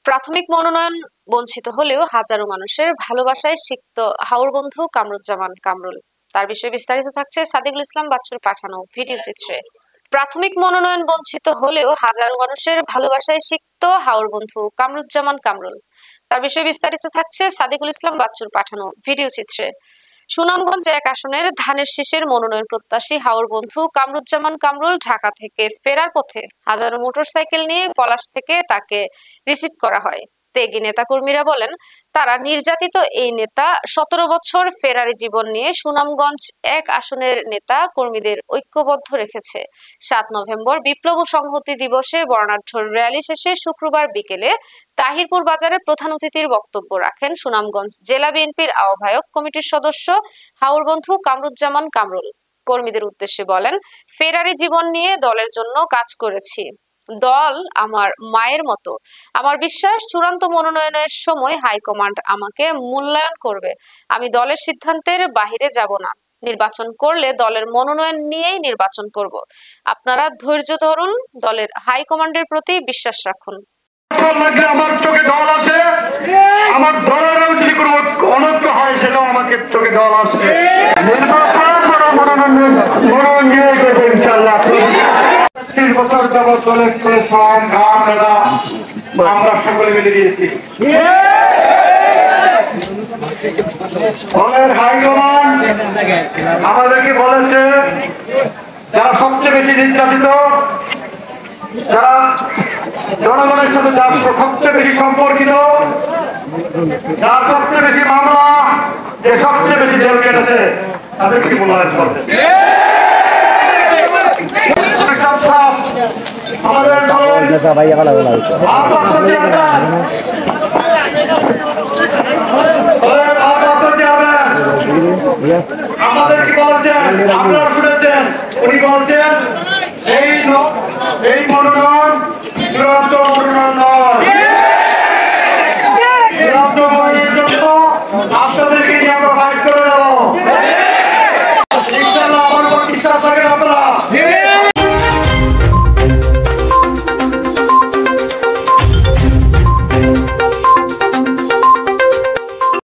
প্রাথমিক মনোনয়ন বঞ্চিত হলেও হাজারো মানুষের ভালোবাসায় সিক্ত হাওর বন্ধু কামরুজ্জামান কামরুল। তার বিষয়ে বিস্তারিত থাকছে সাদিকুল ইসলাম বাচ্চুর পাঠানো ভিডিও চিত্রে। প্রাথমিক মনোনয়ন বঞ্চিত হলেও হাজারো মানুষের ভালোবাসায় সিক্ত হাওর বন্ধু কামরুজ্জামান কামরুল। তার বিষয়ে বিস্তারিত থাকছে সাদিকুল ইসলাম বাচ্চুর পাঠানো ভিডিও চিত্রে। সুনামগঞ্জ এক আসনের ধানের শীষের মনোনয়ন প্রত্যাশী হাওর বন্ধু কামরুজ্জামান কামরুল ঢাকা থেকে ফেরার পথে হাজারো মোটরসাইকেল নিয়ে পলাশ থেকে তাকে রিসিভ করা হয়। ত্যাগী নেতাকর্মীরা বলেন, তারা নির্যাতিত এই নেতা 17 বছর ফেরারি জীবন নিয়ে সুনামগঞ্জ এক আসনের নেতা কর্মীদের ঐক্যবদ্ধ রেখেছে। 7 নভেম্বর বিপ্লব ও সংহতি দিবসে বর্ণাঢ্য র্যালি শেষে শুক্রবার বিকেলে তাহিরপুর বাজারে প্রধান অতিথির বক্তব্য রাখেন সুনামগঞ্জ জেলা বিএনপির আহ্বায়ক কমিটির সদস্য হাওর বন্ধু কামরুজ্জামান কামরুল। কর্মীদের উদ্দেশ্যে বলেন, ফেরারি জীবন নিয়ে দলের জন্য কাজ করেছি। দল আমার মায়ের মতো। আমার বিশ্বাস চূড়ান্ত মনোনয়নের সময় হাইকমান্ড আমাকে মূল্যায়ন করবে। আমি দলের সিদ্ধান্তের বাহিরে যাব না। নির্বাচন করলে দলের মনোনয়ন নিয়েই নির্বাচন করব। আপনারা ধৈর্য ধরুন, দলের হাইকমান্ডের প্রতি বিশ্বাস রাখুন। আমার চোখে দল আছে, আমার দলেরও যদি কোনো অনৈক্য হয় সেটাও আমাকে চোখে দল আছে। মনোনয়ন নিয়ে করবো ইনশাল্লাহ। 30 বছর যাবৎ দলের শ্রম ঘাম মেলা আমরা সকলে মিলে দিয়েছি। দলের হাইকমান্ড আমাদেরকে বলেছে, যারা সবচেয়ে বেশি নির্যাতিত, যারা জনগণের সাথে যার সবচেয়ে বেশি সম্পর্কিত, যার সবচেয়ে বেশি মামলা, যে সবচেয়ে বেশি জেল কেটেছে, তাদেরকে মূল্যায়ন করবে। আমাদের আমাদের কি বলছেন, আপনারা শুনেছেন, উনি বলছেন এই মনোনয়ন চূড়ান্ত